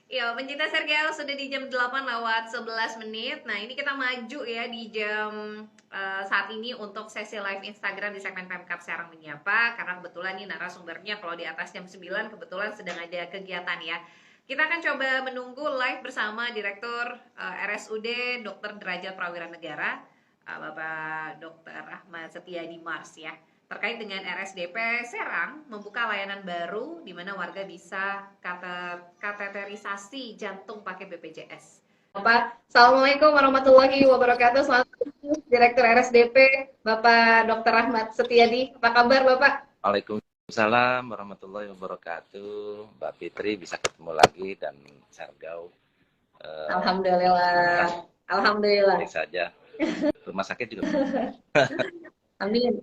Ya, pencinta serial sudah di jam 8 lewat 11 menit. Nah, ini kita maju ya di jam saat ini untuk sesi live Instagram di segmen Pemkab Serang Menyapa. Karena kebetulan nih narasumbernya kalau di atas jam 9 kebetulan sedang ada kegiatan ya. Kita akan coba menunggu live bersama Direktur RSUD Dr. Derajat Prawira Negara, Bapak Dr. Ahmad Setiadi Mars ya, terkait dengan RSDP Serang membuka layanan baru di mana warga bisa kateterisasi jantung pakai BPJS. Bapak, Assalamualaikum warahmatullahi wabarakatuh. Selamat pagi, Direktur RSDP, Bapak Dr. Ahmad Setiadi. Apa kabar, Bapak? Waalaikumsalam warahmatullahi wabarakatuh. Mbak Fitri bisa ketemu lagi dan Sargau. Alhamdulillah. Alhamdulillah. Saja. Rumah sakit juga. Amin.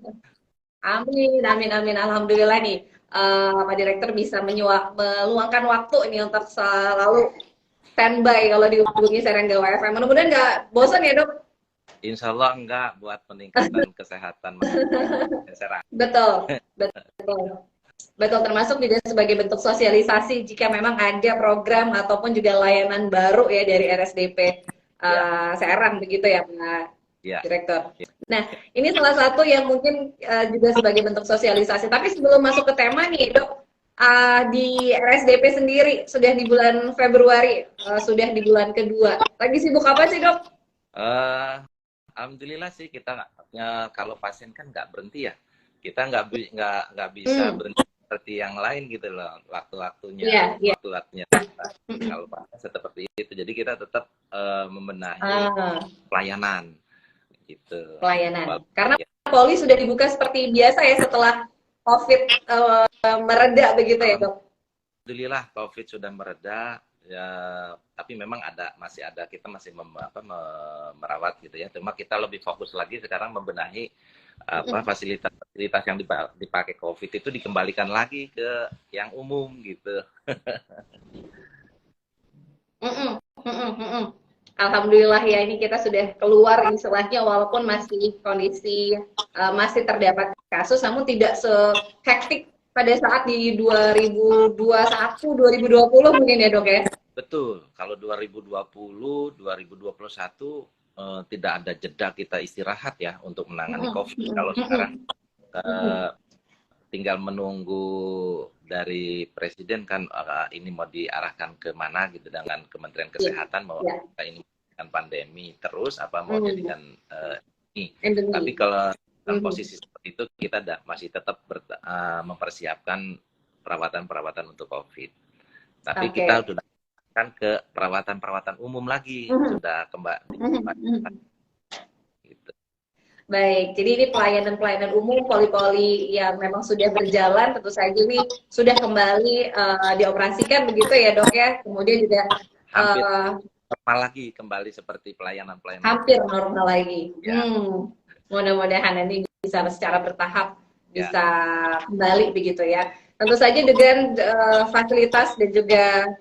Amin, amin, amin. Alhamdulillah nih, Pak Direktur bisa meluangkan waktu ini untuk selalu standby kalau dihubungi Serenggawa FM. Mudah-mudahan nggak bosan ya, Dok? Insya Allah enggak, buat peningkatan kesehatan masyarakat Serang. Betul, betul. Betul, termasuk juga sebagai bentuk sosialisasi jika memang ada program ataupun juga layanan baru ya dari RSDP Serang begitu ya, Pak Direktur. Nah, ini salah satu yang mungkin juga sebagai bentuk sosialisasi. Tapi sebelum masuk ke tema nih, Dok, di RSDP sendiri sudah di bulan Februari, sudah di bulan kedua. Lagi sibuk apa sih, Dok? Alhamdulillah sih kita kalau pasien kan nggak berhenti ya. Kita nggak bisa berhenti seperti yang lain gitu loh, waktu-waktunya. Kalau pasien seperti itu, jadi kita tetap membenahi pelayanan. Gitu. Pelayanan. Karena Poli sudah dibuka seperti biasa ya setelah COVID mereda begitu ya, Dok? Alhamdulillah COVID sudah mereda ya, tapi memang kita masih merawat gitu ya. Cuma kita lebih fokus lagi sekarang membenahi fasilitas yang dipakai COVID itu dikembalikan lagi ke yang umum gitu. Alhamdulillah ya, ini kita sudah keluar istilahnya walaupun masih kondisi masih terdapat kasus, namun tidak se-hektik pada saat di 2021, 2020 mungkin ya, Dok ya? Betul, kalau 2020, 2021 tidak ada jeda kita istirahat ya untuk menangani COVID. Kalau sekarang tinggal menunggu dari Presiden kan ini mau diarahkan ke mana gitu dengan Kementerian Kesehatan mau kita ini kan pandemi terus apa mau jadikan ini. Tapi kalau dalam posisi seperti itu kita masih tetap mempersiapkan perawatan untuk COVID. Tapi kita sudah kan ke perawatan umum lagi sudah kembali. Gitu. Baik, jadi ini pelayanan umum poli-poli yang memang sudah berjalan, tentu saja ini sudah kembali dioperasikan begitu ya, Dok ya. Kemudian juga hampir normal lagi, kembali seperti pelayanan. Hampir normal lagi. Ya. Mudah-mudahan nanti bisa secara bertahap bisa kembali begitu ya. Tentu saja dengan fasilitas dan juga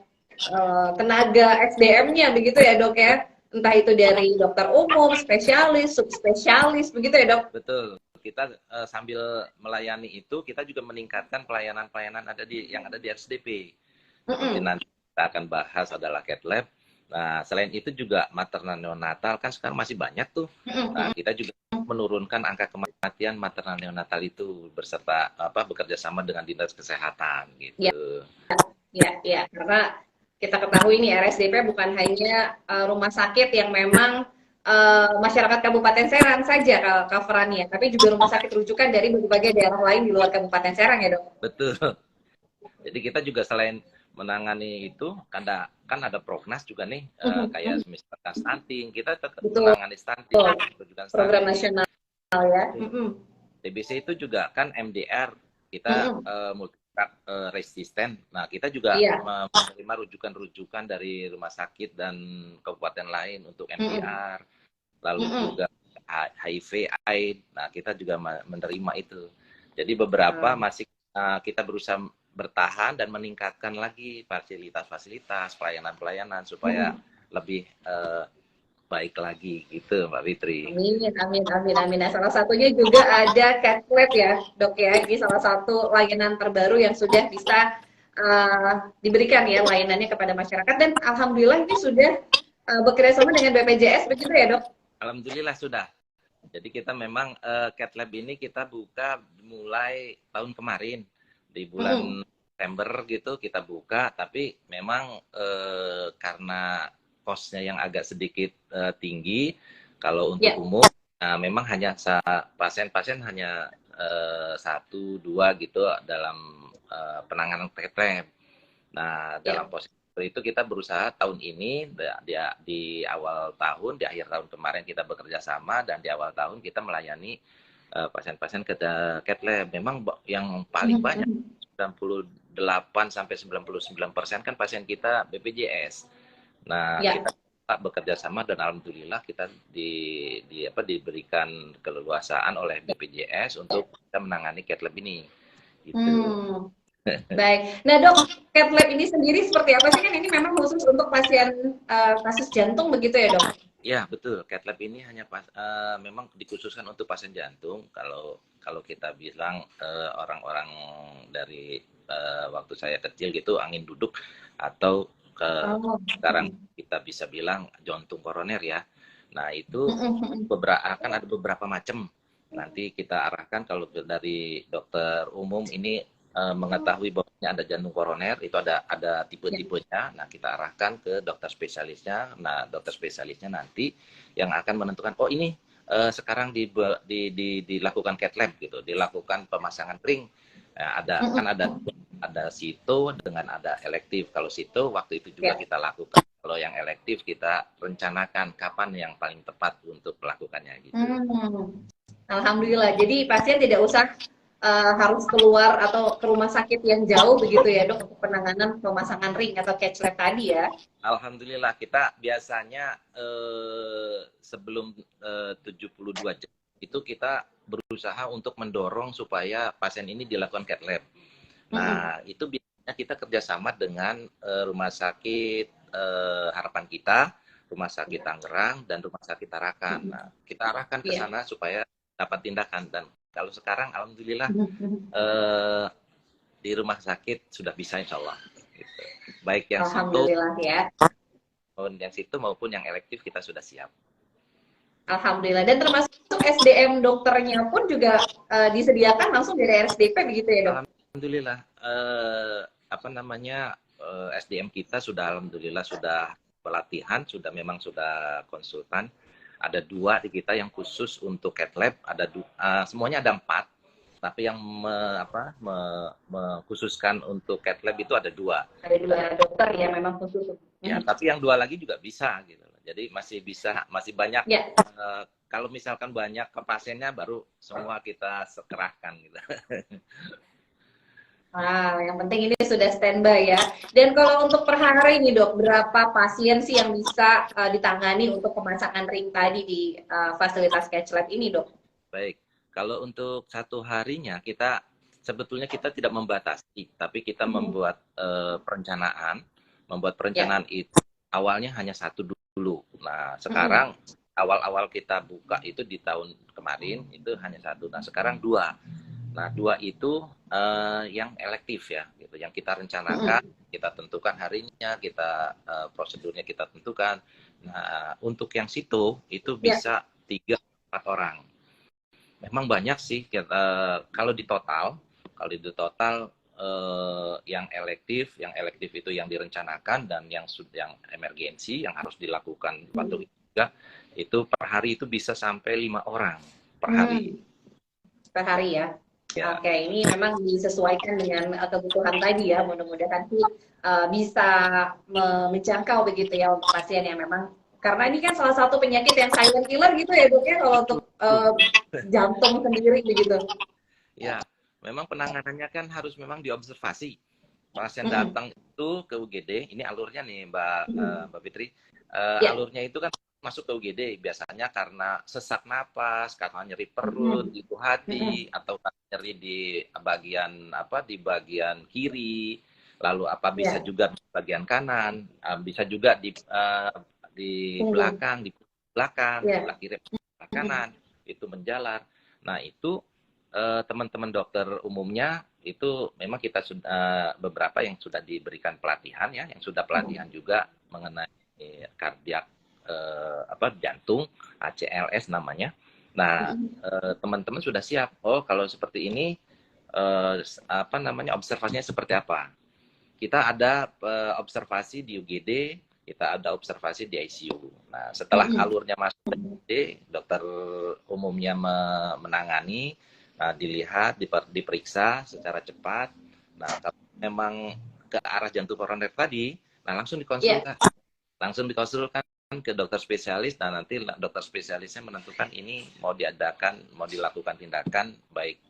tenaga SDM-nya begitu ya, Dok ya. Entah itu dari dokter umum, spesialis, subspesialis, begitu ya, Dok? Betul. Kita sambil melayani itu, kita juga meningkatkan pelayanan yang ada di RSDP. Nanti kita akan bahas adalah cat lab. Nah, selain itu juga maternal neonatal kan sekarang masih banyak tuh. Nah, kita juga menurunkan angka kematian maternal neonatal itu bekerja sama dengan dinas kesehatan gitu. Ya, karena kita ketahui nih RSDP bukan hanya rumah sakit yang memang masyarakat Kabupaten Serang saja coverannya, tapi juga rumah sakit rujukan dari berbagai daerah lain di luar Kabupaten Serang ya, Dok? Betul. Jadi kita juga selain menangani itu kan ada prognas juga nih kayak misalkan stunting, kita tetap menangani stunting, program nasional ya. TBC itu juga kan MDR kita resisten. Nah, kita juga menerima rujukan dari rumah sakit dan kabupaten lain untuk MDR, lalu juga HIV, AIDS. Nah, kita juga menerima itu. Jadi beberapa masih kita berusaha bertahan dan meningkatkan lagi fasilitas, pelayanan supaya lebih baik lagi gitu, Mbak Fitri. Amin. Nah, salah satunya juga ada cat lab ya, Dok ya. Ini salah satu layanan terbaru yang sudah bisa diberikan ya layanannya kepada masyarakat, dan alhamdulillah ini sudah bekerja sama dengan BPJS begitu ya, Dok? Alhamdulillah sudah. Jadi kita memang Cat Lab ini kita buka mulai tahun kemarin di bulan September gitu kita buka, tapi memang karena kosnya yang agak sedikit tinggi kalau untuk umum, nah, memang hanya pasien-pasien hanya satu dua gitu dalam penanganan Cat Lab. Nah, dalam posisi itu kita berusaha tahun ini di awal tahun, di akhir tahun kemarin kita bekerja sama, dan di awal tahun kita melayani pasien-pasien ke Cat Lab. Memang yang paling banyak 98 sampai 99% kan pasien kita BPJS. Nah, kita bekerja sama dan alhamdulillah kita diberikan keleluasaan oleh BPJS untuk kita menangani Cat Lab ini. Gitu. Baik. Nah, Dok, Cat Lab ini sendiri seperti apa sih? Kan ini memang khusus untuk pasien kasus jantung begitu ya, Dok? Ya, betul. Cat Lab ini hanya memang dikhususkan untuk pasien jantung. Kalau kita bilang orang-orang dari waktu saya kecil gitu angin duduk, atau sekarang kita bisa bilang jantung koroner ya. Nah, itu akan ada beberapa macam. Nanti kita arahkan kalau dari dokter umum ini mengetahui bahwa ada jantung koroner, itu ada tipe-tipenya. Nah, kita arahkan ke dokter spesialisnya. Nah, dokter spesialisnya nanti yang akan menentukan, oh ini sekarang dilakukan Cat Lab gitu, dilakukan pemasangan ring. Nah, ada sito dengan ada elektif. Kalau sito waktu itu juga kita lakukan. Kalau yang elektif kita rencanakan kapan yang paling tepat untuk melakukannya gitu. Alhamdulillah. Jadi pasien tidak usah harus keluar atau ke rumah sakit yang jauh begitu ya, Dok, untuk penanganan pemasangan ring atau Cat Lab tadi ya. Alhamdulillah, kita biasanya sebelum 72 jam itu kita berusaha untuk mendorong supaya pasien ini dilakukan Cat Lab. Nah, itu biasanya kita kerjasama dengan rumah sakit Harapan Kita, rumah sakit Tangerang, dan rumah sakit Tarakan. Nah, kita arahkan ke sana supaya dapat tindakan. Dan kalau sekarang alhamdulillah di rumah sakit sudah bisa insya Allah. Gitu. Baik yang situ maupun yang elektif kita sudah siap. Alhamdulillah. Dan termasuk SDM dokternya pun juga disediakan langsung dari RSDP begitu ya, Dok? Alhamdulillah. SDM kita sudah alhamdulillah sudah pelatihan, memang sudah konsultan. Ada 2 di kita yang khusus untuk Cat Lab, semuanya ada 4, tapi yang mengkhususkan untuk Cat Lab itu ada 2. Ada 2 dokter ya memang khusus. Ya, tapi yang 2 lagi juga bisa gitu. Jadi masih banyak. Kalau misalkan banyak ke pasiennya baru semua kita sekerahkan gitu. Yang penting ini sudah standby ya. Dan kalau untuk per hari nih, Dok, berapa pasien sih yang bisa ditangani untuk pemasangan ring tadi di fasilitas Cat Lab ini, Dok? Baik, kalau untuk satu harinya kita sebetulnya kita tidak membatasi, tapi kita membuat perencanaan. Membuat perencanaan itu awalnya hanya 1 dulu. Nah, sekarang awal-awal kita buka itu di tahun kemarin itu hanya 1. Nah, sekarang 2. Nah, 2 itu yang elektif ya, gitu. Yang kita rencanakan, kita tentukan harinya, prosedurnya kita tentukan. Nah, untuk yang situ itu bisa 3-4 orang. Memang banyak sih kalau di total yang elektif itu yang direncanakan, dan yang emergensi yang harus dilakukan waktu juga itu per hari itu bisa sampai 5 orang per hari. Per hari ya. Oke, ini memang disesuaikan dengan kebutuhan tadi ya. Mudah-mudahan bisa menjangkau begitu ya untuk pasien yang memang, karena ini kan salah satu penyakit yang silent killer gitu ya, Dok ya, kalau untuk jantung sendiri begitu. Ya, memang penanganannya kan harus memang diobservasi. Pasien datang itu ke UGD, ini alurnya nih Mbak Fitri. Alurnya itu kan masuk ke UGD biasanya karena sesak napas, karena nyeri perut, gitu hati, atau nyeri di bagian kiri, lalu bisa juga di bagian kanan, bisa juga di belakang, di sebelah kiri, sebelah kanan, itu menjalar. Nah, itu teman-teman dokter umumnya itu memang kita sudah beberapa yang sudah diberikan pelatihan ya, yang sudah pelatihan juga mengenai kardiak jantung, ACLS namanya. Nah, teman-teman sudah siap. Oh, kalau seperti ini observasinya seperti apa? Kita ada observasi di UGD, kita ada observasi di ICU. Nah, setelah alurnya masuk ke UGD, dokter umumnya menangani, dilihat, diperiksa secara cepat. Nah, kalau memang ke arah jantung koroner tadi, nah langsung dikonsulkan. Langsung dikonsulkan ke dokter spesialis, dan nanti dokter spesialisnya menentukan ini mau dilakukan tindakan baik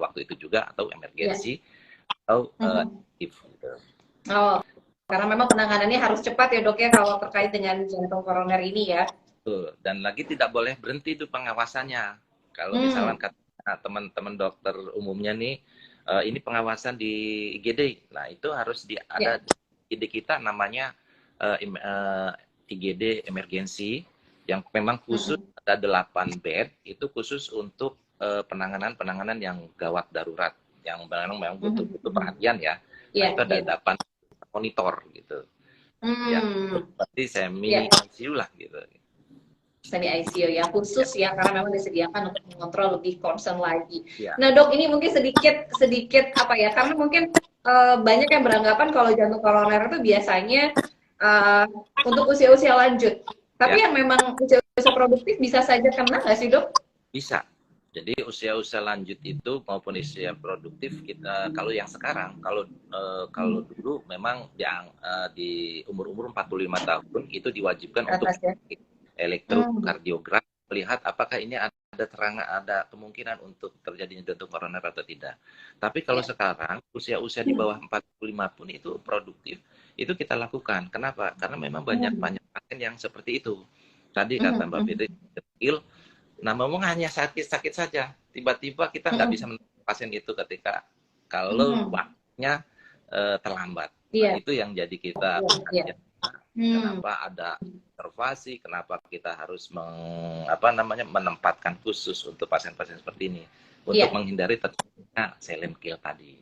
waktu itu juga atau emergensi atau aktif gitu. Oh, karena memang penanganannya harus cepat ya dok ya kalau terkait dengan jantung koroner ini ya. Tuh, dan lagi tidak boleh berhenti itu pengawasannya. Kalau misalkan kata teman-teman dokter umumnya nih, ini pengawasan di IGD, nah itu harus ada IGD kita namanya IGD emergensi yang memang khusus ada 8 bed itu khusus untuk penanganan yang gawat darurat yang memang butuh perhatian ya. Nah, itu ada 8 monitor gitu. Ya, berarti semi ICU lah gitu. Semi ICU ya khusus ya karena memang disediakan untuk mengontrol lebih concern lagi. Nah dok ini mungkin sedikit apa ya karena mungkin banyak yang beranggapan kalau jantung koroner itu biasanya untuk usia-usia lanjut. Tapi yang memang usia-usia produktif bisa saja kena nggak sih dok? Bisa. Jadi usia-usia lanjut itu maupun usia produktif kita kalau yang sekarang kalau dulu memang yang di umur-umur 45 tahun itu diwajibkan untuk elektrokardiogram melihat apakah ini ada kemungkinan untuk terjadinya jantung koroner atau tidak. Tapi kalau sekarang usia-usia di bawah 45 pun itu produktif, itu kita lakukan. Kenapa? Karena memang banyak pasien yang seperti itu. Tadi kata Mbak Fitri, kecil, nah memang hanya sakit-sakit saja. Tiba-tiba kita nggak bisa menemukan pasien itu ketika kalau waktunya terlambat. Nah, itu yang jadi kita kenapa ada observasi, kenapa kita harus menempatkan khusus untuk pasien-pasien seperti ini untuk menghindari terjadinya silent kill tadi.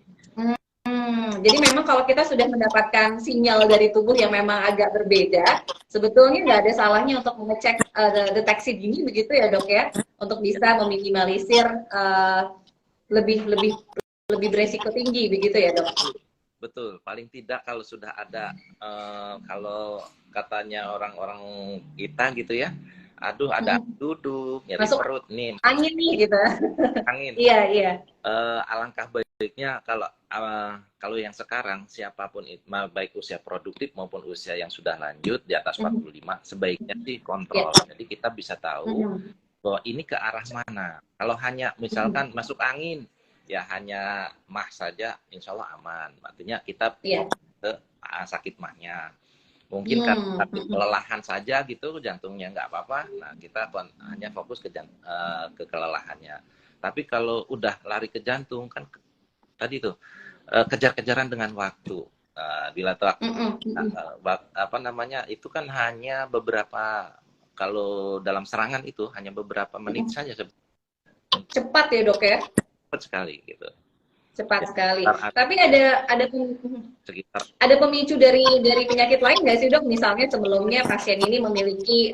Jadi memang kalau kita sudah mendapatkan sinyal dari tubuh yang memang agak berbeda, sebetulnya nggak ada salahnya untuk mengecek deteksi dini begitu ya dok ya, untuk bisa meminimalisir lebih beresiko tinggi begitu ya dok. Betul, paling tidak kalau sudah ada kalau katanya orang-orang kita gitu ya, aduh ada duduk nyeri perut nih, angin nih gitu. Angin. Iya. Alangkah baiknya kalau yang sekarang siapapun baik usia produktif maupun usia yang sudah lanjut di atas 45 sebaiknya sih kontrol. Jadi kita bisa tahu bahwa ini ke arah mana. Kalau hanya misalkan masuk angin ya hanya mah saja, insya Allah aman. Artinya kita ke sakit mahnya. Mungkin karena kelelahan saja gitu, jantungnya nggak apa-apa. Nah kita hanya fokus ke kelelahannya. Tapi kalau udah lari ke jantung kan tadi tuh kejar-kejaran dengan waktu. Bila itu kan hanya beberapa, kalau dalam serangan itu hanya beberapa menit saja. Cepat ya dok ya? Cepat sekali gitu. Cepat sekali. Tapi ada pemicu dari penyakit lain nggak sih dok? Misalnya sebelumnya pasien ini memiliki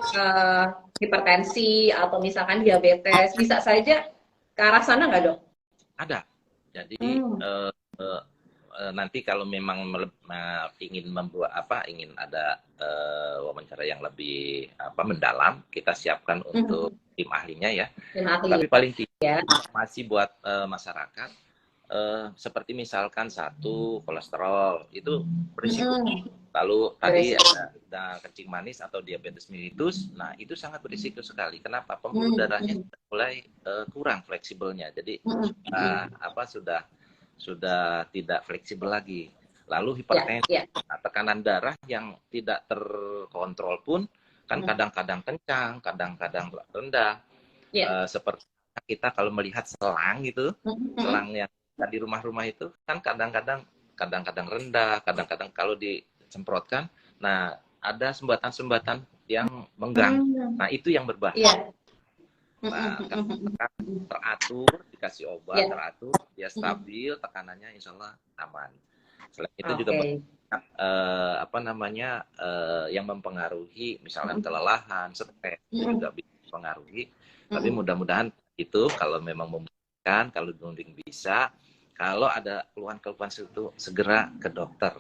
hipertensi atau misalkan diabetes, bisa saja ke arah sana nggak dok? Ada. Jadi nanti kalau memang ingin ingin ada wawancara yang lebih mendalam, kita siapkan untuk tim ahlinya ya. Tapi paling tidak masih buat masyarakat seperti misalkan kolesterol itu berisiko. Lalu tadi ada kencing manis atau diabetes mellitus, nah itu sangat berisiko sekali. Kenapa? Pembuluh darahnya mulai kurang fleksibelnya. Jadi sudah tidak fleksibel lagi. Lalu hipertensi, tekanan darah yang tidak terkontrol pun kan kadang-kadang kencang, kadang-kadang rendah. Seperti kita kalau melihat selang gitu, selang yang di rumah-rumah itu kan kadang-kadang rendah, kadang-kadang kalau disemprotkan, nah ada sumbatan-sumbatan yang mengganggu. Nah itu yang berbahaya. Nah, teratur, dikasih obat, teratur, dia stabil, tekanannya insya Allah aman. Selain itu juga apa namanya yang mempengaruhi, misalnya kelelahan, stres juga bisa mempengaruhi. Tapi mudah-mudahan itu kalau memang memungkinkan, kalau mungkin bisa, kalau ada keluhan-keluhan itu segera ke dokter,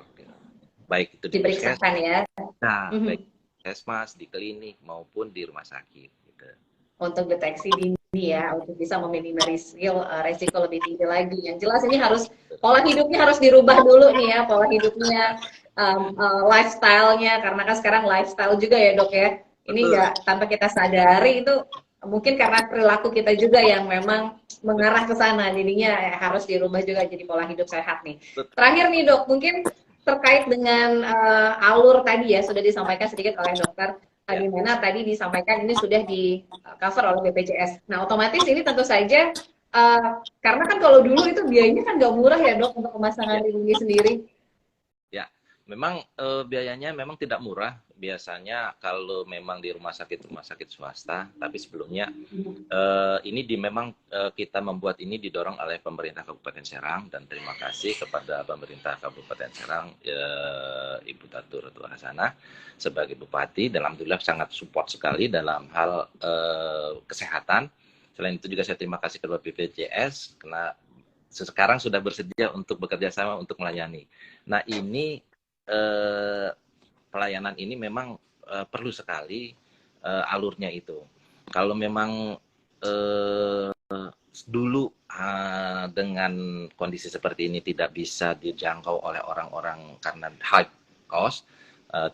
baik itu di diperiksakan ya. Nah, baik di puskesmas, di klinik maupun di rumah sakit. Gitu. Untuk deteksi dini ya, untuk bisa meminimalisir resiko lebih tinggi lagi. Yang jelas ini harus pola hidupnya harus dirubah dulu nih ya, pola hidupnya, lifestyle-nya, karena kan sekarang lifestyle juga ya dok ya. Ini nggak tanpa kita sadari itu mungkin karena perilaku kita juga yang memang mengarah ke sana, jadinya harus dirubah juga jadi pola hidup sehat nih. Terakhir nih dok, mungkin terkait dengan alur tadi ya sudah disampaikan sedikit oleh dokter. Di mana tadi disampaikan ini sudah di cover oleh BPJS. Nah, otomatis ini tentu saja karena kan kalau dulu itu biayanya kan nggak murah ya dok untuk pemasangan lindungi sendiri. Ya, memang biayanya memang tidak murah. Biasanya kalau memang di rumah sakit swasta, tapi sebelumnya ini memang kita membuat ini didorong oleh pemerintah Kabupaten Serang, dan terima kasih kepada pemerintah Kabupaten Serang, Ibu Tatu Ratu Hasanah sebagai Bupati, dan alhamdulillah sangat support sekali dalam hal kesehatan. Selain itu juga saya terima kasih kepada BPJS karena sekarang sudah bersedia untuk bekerja sama untuk melayani. Nah ini pelayanan ini memang perlu sekali alurnya itu. Kalau memang dulu dengan kondisi seperti ini tidak bisa dijangkau oleh orang-orang karena high cost,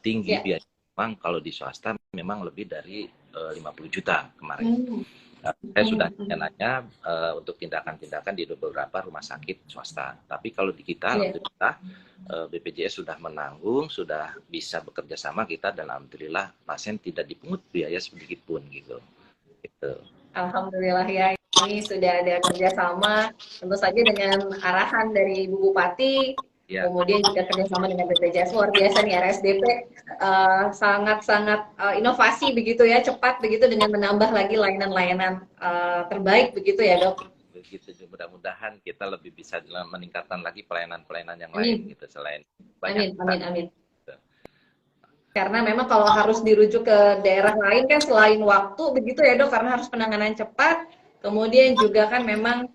tinggi biaya, memang kalau di swasta memang lebih dari 50 juta kemarin. Saya sudah nanya untuk tindakan-tindakan di beberapa rumah sakit swasta. Tapi kalau di kita, alhamdulillah BPJS sudah menanggung, sudah bisa bekerja sama kita, dan alhamdulillah pasien tidak dipungut biaya sedikit pun gitu. Alhamdulillah ya, ini sudah ada kerjasama tentu saja dengan arahan dari Ibu Bupati. Kemudian juga kerjasama dengan BPJS, luar biasa nih RSDP, sangat-sangat inovasi begitu ya, cepat begitu dengan menambah lagi layanan-layanan terbaik begitu ya dok. Begitu, mudah-mudahan kita lebih bisa meningkatkan lagi pelayanan-pelayanan yang lain gitu selain banyak. Amin. Karena memang kalau harus dirujuk ke daerah lain kan selain waktu begitu ya dok, karena harus penanganan cepat, kemudian juga kan memang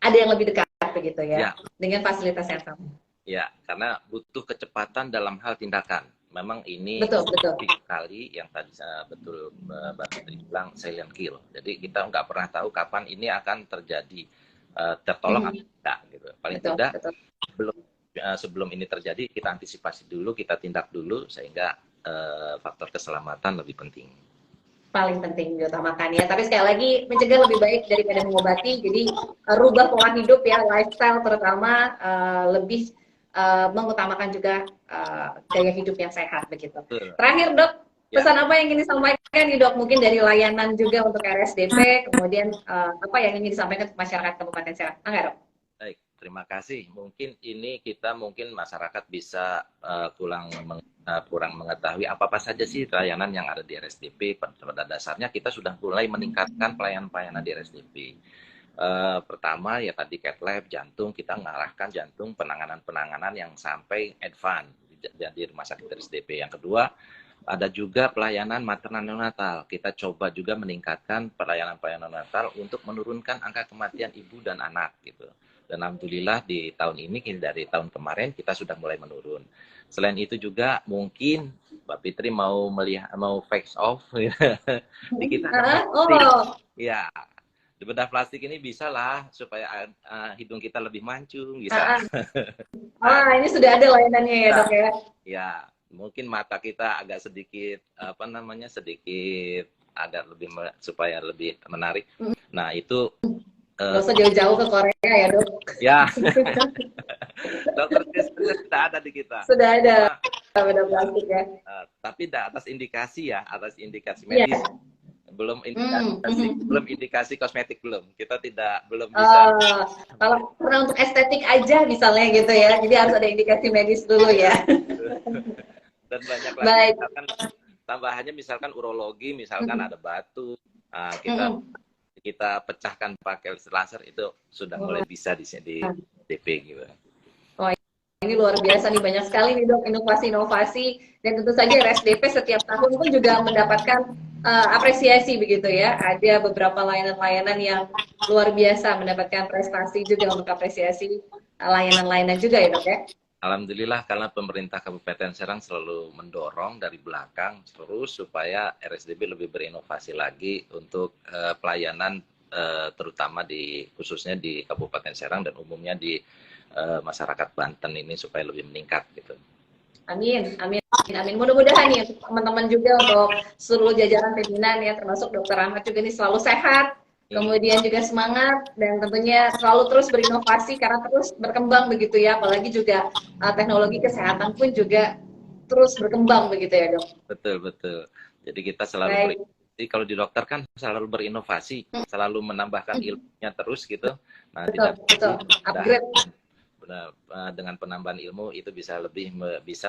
ada yang lebih dekat begitu ya. Dengan fasilitas yang sama. Ya, karena butuh kecepatan dalam hal tindakan. Memang ini betul. Sekali yang tadi betul Mbak Fitri bilang silent kill. Jadi kita nggak pernah tahu kapan ini akan terjadi, tertolong atau tidak. Gitu. Paling tidak sebelum ini terjadi kita antisipasi dulu, kita tindak dulu sehingga faktor keselamatan lebih penting. Paling penting diutamakan ya. Tapi sekali lagi mencegah lebih baik daripada mengobati. Jadi rubah pola hidup ya, lifestyle terutama, lebih mengutamakan juga gaya hidup yang sehat begitu. Terakhir dok, pesan apa yang ingin disampaikan nih dok? Mungkin dari layanan juga untuk RSDP, kemudian apa yang ingin disampaikan ke masyarakat Kabupaten Serang? Enggak dok? Baik, terima kasih. Mungkin ini mungkin masyarakat bisa kurang mengetahui apa saja sih layanan yang ada di RSDP. Pada dasarnya kita sudah mulai meningkatkan pelayanan-pelayanan di RSDP. Pertama ya tadi cath lab, jantung, kita mengarahkan jantung penanganan yang sampai advance di rumah sakit RSDP. Yang kedua ada juga pelayanan maternal neonatal. Kita coba juga meningkatkan pelayanan neonatal untuk menurunkan angka kematian ibu dan anak gitu. Dan alhamdulillah di tahun ini dari tahun kemarin kita sudah mulai menurun. Selain itu juga mungkin Mbak Fitri mau face off di kita ya. Di bedah plastik ini bisa lah supaya hidung kita lebih mancung, bisa. Ini sudah ada layanannya ya dok ya. Ya, mungkin mata kita agak sedikit sedikit agak lebih supaya lebih menarik. Nah itu. Gak usah jauh-jauh ke Korea ya dok. Ya. Dokter spesialis sudah ada di kita. Sudah ada bedah plastik ya. Tapi atas indikasi medis. Belum indikasi kosmetik belum. Kita belum bisa. Kalau karena untuk estetik aja misalnya gitu ya. Jadi harus ada indikasi medis dulu ya. Dan banyak lagi misalkan tambahannya misalkan urologi, misalkan ada batu. Kita kita pecahkan pakai laser itu sudah mulai bisa di DP gitu. Oh, ini luar biasa nih, banyak sekali nih dok inovasi-inovasi, dan tentu saja RSDP setiap tahun pun juga mendapatkan apresiasi begitu ya. Ada beberapa layanan-layanan yang luar biasa mendapatkan prestasi juga untuk apresiasi layanan-layanan juga ya dok ya. Alhamdulillah, karena pemerintah Kabupaten Serang selalu mendorong dari belakang terus supaya RSDP lebih berinovasi lagi untuk pelayanan terutama khususnya di Kabupaten Serang dan umumnya di masyarakat Banten ini supaya lebih meningkat gitu. Amin, amin, amin. Mudah-mudahan nih teman-teman juga untuk seluruh jajaran pimpinan ya, termasuk Dokter Ahmad juga nih selalu sehat, kemudian juga semangat, dan tentunya selalu terus berinovasi karena terus berkembang begitu ya, apalagi juga teknologi kesehatan pun juga terus berkembang begitu ya dok. Betul, betul. Jadi kita selalu jadi kalau di dokter kan selalu berinovasi, selalu menambahkan ilmunya terus gitu. Nah, betul. Upgrade. Dengan penambahan ilmu itu bisa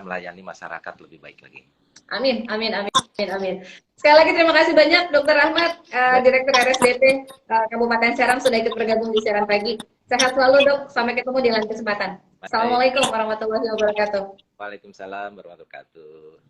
melayani masyarakat lebih baik lagi. Amin, amin, amin, amin, amin. Sekali lagi terima kasih banyak Dokter Ahmad, Direktur RSDP Kabupaten Serang sudah ikut bergabung di siaran pagi. Sehat selalu dok, sampai ketemu di lain kesempatan. Assalamualaikum warahmatullahi wabarakatuh. Waalaikumsalam warahmatullahi wabarakatuh.